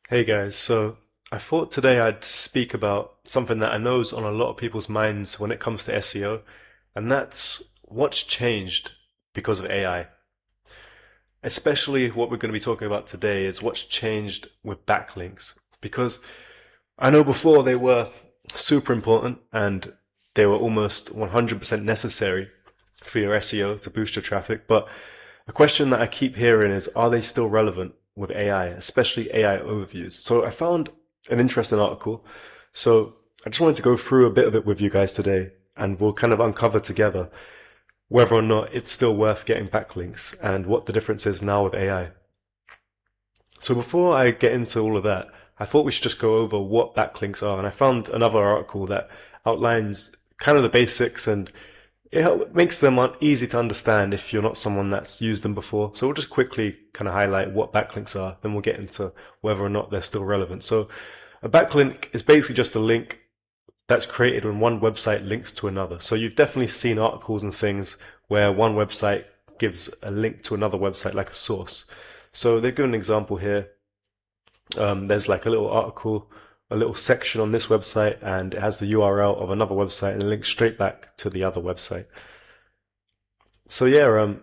Hey guys, so I thought today I'd speak about something that I know is on a lot of people's minds when it comes to SEO, and that's what's changed because of AI. Especially what we're going to be talking about today is what's changed with backlinks. Because I know before they were super important and they were almost 100% necessary for your SEO to boost your traffic, but a question that I keep hearing is, are they still relevant with AI, especially AI overviews? So I found an interesting article. So I just wanted to go through a bit of it with you guys today, and we'll kind of uncover together whether or not it's still worth getting backlinks and what the difference is now with AI. So before I get into all of that, I thought we should just go over what backlinks are. And I found another article that outlines kind of the basics, and it makes them easy to understand if you're not someone that's used them before. So we'll just quickly kind of highlight what backlinks are, then we'll get into whether or not they're still relevant. So a backlink is basically just a link that's created when one website links to another. So you've definitely seen articles and things where one website gives a link to another website like a source. So they've given an example here. There's like a little article, a little section on this website, and it has the URL of another website and it links straight back to the other website. So yeah,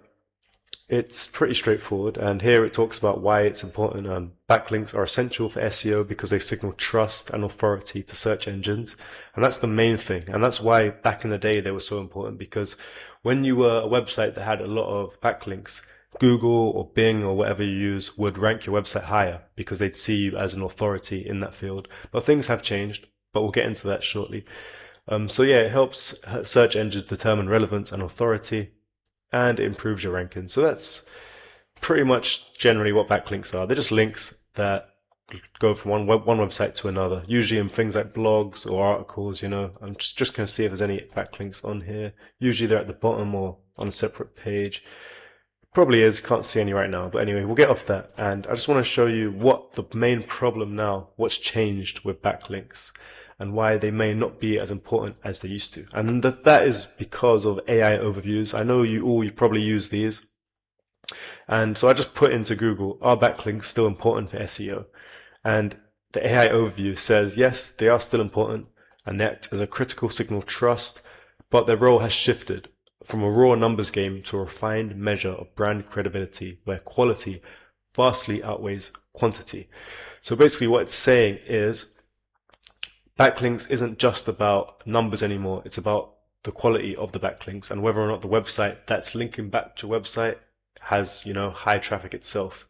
it's pretty straightforward, and here it talks about why it's important. Backlinks are essential for SEO because they signal trust and authority to search engines, and that's the main thing. And that's why back in the day they were so important, because when you were a website that had a lot of backlinks, Google or Bing or whatever you use would rank your website higher because they'd see you as an authority in that field. But things have changed, but we'll get into that shortly. So yeah, it helps search engines determine relevance and authority, and it improves your ranking. So that's pretty much generally what backlinks are. They're just links that go from one website to another, usually in things like blogs or articles. I'm just going to see if there's any backlinks on here. Usually they're at the bottom or on a separate page. Probably is, can't see any right now. But anyway, we'll get off that. And I just want to show you what the main problem now, what's changed with backlinks and why they may not be as important as they used to. And that is because of AI overviews. I know you probably use these. And so I just put into Google, are backlinks still important for SEO? And the AI overview says, yes, they are still important and they act as a critical signal of trust, but their role has shifted from a raw numbers game to a refined measure of brand credibility where quality vastly outweighs quantity. So basically what it's saying is backlinks isn't just about numbers anymore. It's about the quality of the backlinks and whether or not the website that's linking back to your website has, high traffic itself.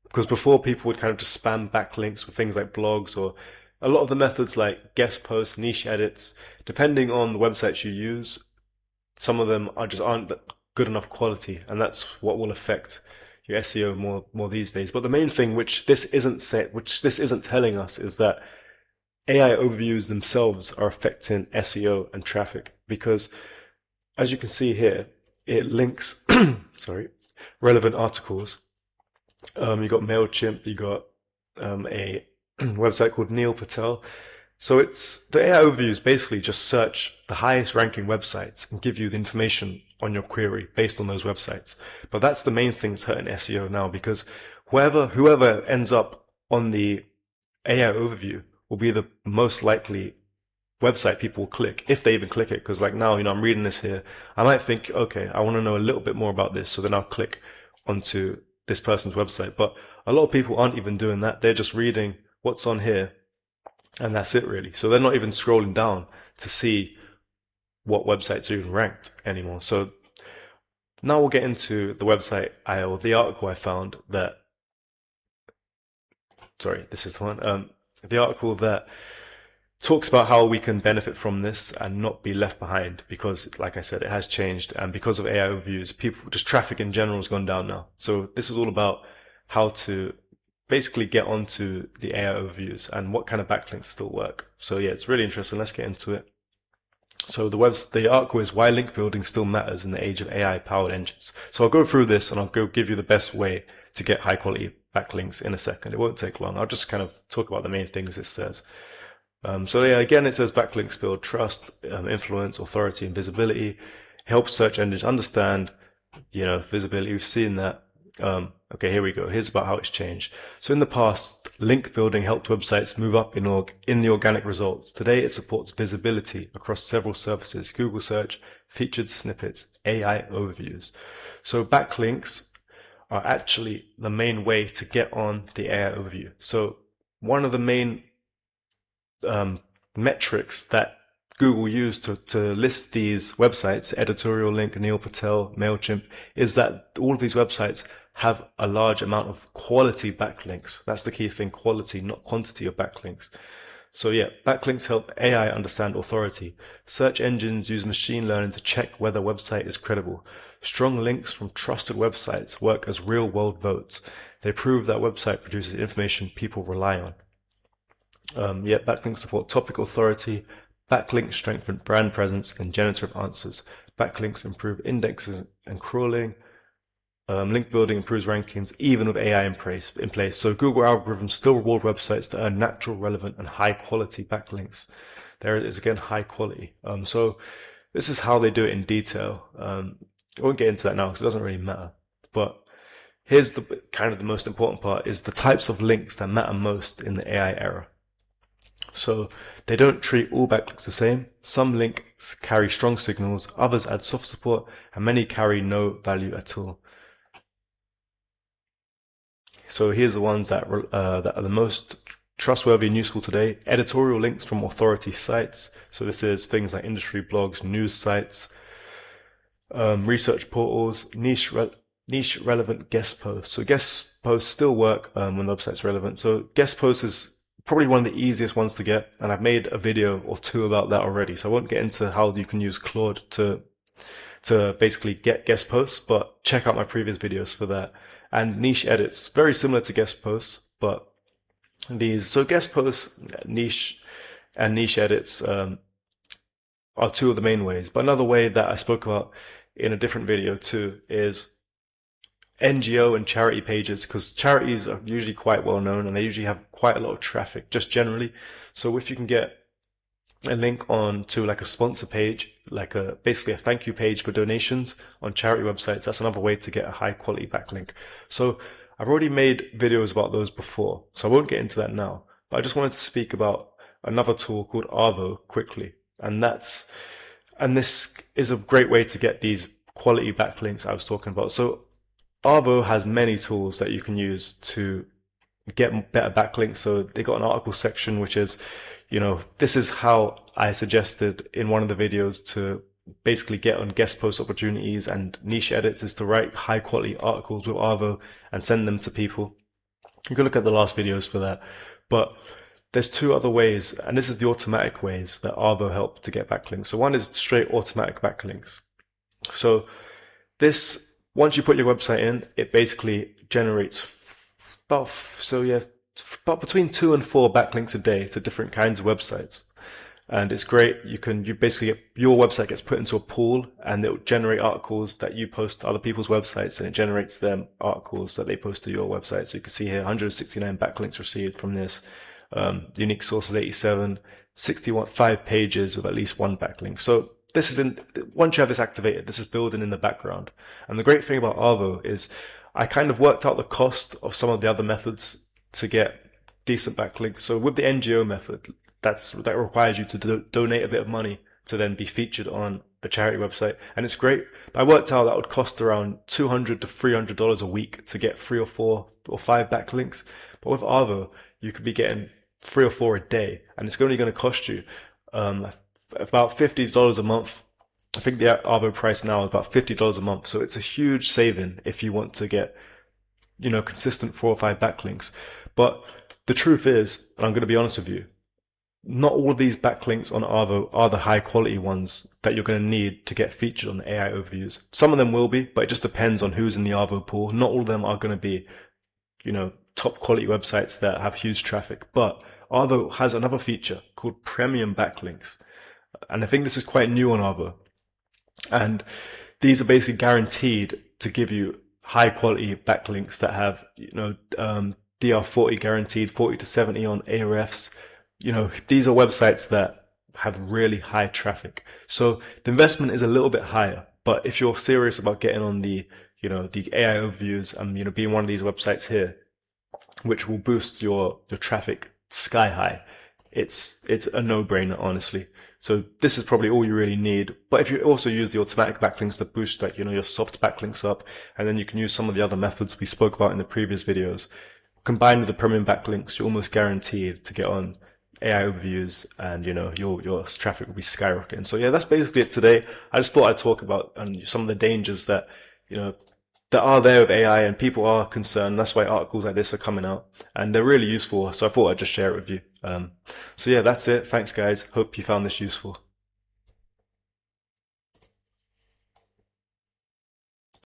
Because before people would kind of just spam backlinks with things like blogs or a lot of the methods like guest posts, niche edits, depending on the websites you use, some of them aren't good enough quality, and that's what will affect your SEO more these days. But the main thing which this isn't telling us is that AI overviews themselves are affecting SEO and traffic because as you can see here, it links sorry, relevant articles. You got MailChimp, you got a website called Neil Patel. So it's the AI overviews basically just search the highest ranking websites and give you the information on your query based on those websites. But that's the main thing that's hurting SEO now because whoever ends up on the AI overview will be the most likely website people will click if they even click it. Because like now, I'm reading this here. I might think, okay, I want to know a little bit more about this. So then I'll click onto this person's website. But a lot of people aren't even doing that. They're just reading what's on here and that's it really. So they're not even scrolling down to see what websites are even ranked anymore. So now we'll get into the website or the article I found that, sorry, this is the one, the article that talks about how we can benefit from this and not be left behind because, like I said, it has changed. And because of AI overviews, just traffic in general has gone down now. So this is all about how to basically get onto the AI overviews and what kind of backlinks still work. So yeah, it's really interesting. Let's get into it. So the article is why link building still matters in the age of AI powered engines. So I'll go through this and I'll give you the best way to get high quality backlinks in a second. It won't take long. I'll just kind of talk about the main things it says. So yeah, again, it says backlinks build trust, influence, authority, and visibility. Helps search engines understand, visibility. We've seen that. Okay, here we go. Here's about how it's changed. So in the past, link building helped websites move up in the organic results. Today, it supports visibility across several services: Google search, featured snippets, AI overviews. So backlinks are actually the main way to get on the AI overview. So one of the main metrics that Google used to list these websites, Editorial Link, Neil Patel, MailChimp, is that all of these websites have a large amount of quality backlinks. That's the key thing, quality, not quantity of backlinks. So yeah, backlinks help AI understand authority. Search engines use machine learning to check whether a website is credible. Strong links from trusted websites work as real-world votes. They prove that a website produces information people rely on. Yeah, backlinks support topic authority. Backlinks strengthen brand presence and generative answers. Backlinks improve indexes and crawling. Link building improves rankings even with AI in place. So Google algorithms still reward websites that are natural, relevant, and high quality backlinks. There it is again, high quality. So this is how they do it in detail. I won't get into that now because it doesn't really matter. But here's the kind of the most important part: is the types of links that matter most in the AI era. So they don't treat all backlinks the same. Some links carry strong signals, others add soft support, and many carry no value at all. So here's the ones that are the most trustworthy and useful today. Editorial links from authority sites. So this is things like industry blogs, news sites, research portals, niche relevant guest posts. So guest posts still work when the website's relevant. So guest posts is probably one of the easiest ones to get, and I've made a video or two about that already. So I won't get into how you can use Claude to basically get guest posts, but check out my previous videos for that. And niche edits, very similar to guest posts, but guest posts, niche edits are two of the main ways. But another way that I spoke about in a different video too is NGO and charity pages, because charities are usually quite well known and they usually have quite a lot of traffic just generally. So if you can get a link on to like a sponsor page, like basically a thank you page for donations on charity websites, that's another way to get a high quality backlink. So I've already made videos about those before, so I won't get into that now. But I just wanted to speak about another tool called Arvow quickly, and this is a great way to get these quality backlinks I was talking about. So Arvow has many tools that you can use to get better backlinks. So they got an article section, which is, this is how I suggested in one of the videos to basically get on guest post opportunities and niche edits, is to write high quality articles with Arvow and send them to people. You can look at the last videos for that. But there's two other ways, and this is the automatic ways that Arvow help to get backlinks. So one is straight automatic backlinks. So once you put your website in, it basically generates about between 2 and 4 backlinks a day to different kinds of websites. And it's great. You basically your website gets put into a pool and it will generate articles that you post to other people's websites, and it generates them articles that they post to your website. So you can see here 169 backlinks received from this. Unique sources 87, 5 pages with at least one backlink. So once you have this activated, this is building in the background. And the great thing about Arvow is I kind of worked out the cost of some of the other methods to get decent backlinks. So with the NGO method, that requires you to donate a bit of money to then be featured on a charity website. And it's great. But I worked out that would cost around $200 to $300 a week to get 3 or 4 or 5 backlinks. But with Arvow, you could be getting 3 or 4 a day, and it's only going to cost you about $50 a month. I think the Arvow price now is about $50 a month. So it's a huge saving if you want to get, consistent 4 or 5 backlinks. But the truth is, and I'm going to be honest with you, not all of these backlinks on Arvow are the high quality ones that you're going to need to get featured on the AI overviews. Some of them will be, but it just depends on who's in the Arvow pool. Not all of them are going to be, top quality websites that have huge traffic. But Arvow has another feature called premium backlinks. And I think this is quite new on Arvow. And these are basically guaranteed to give you high quality backlinks that have, DR40 guaranteed, 40 to 70 on Ahrefs. These are websites that have really high traffic. So the investment is a little bit higher, but if you're serious about getting on the the AI overviews and, being one of these websites here, which will boost your traffic sky high. It's a no-brainer, honestly. So this is probably all you really need. But if you also use the automatic backlinks to boost like, your soft backlinks up, and then you can use some of the other methods we spoke about in the previous videos, combined with the premium backlinks, you're almost guaranteed to get on AI overviews, and your traffic will be skyrocketing. So yeah, that's basically it today. I just thought I'd talk about some of the dangers that you know that are there with AI, and people are concerned. That's why articles like this are coming out, and they're really useful. So I thought I'd just share it with you. So yeah, that's it. Thanks, guys. Hope you found this useful.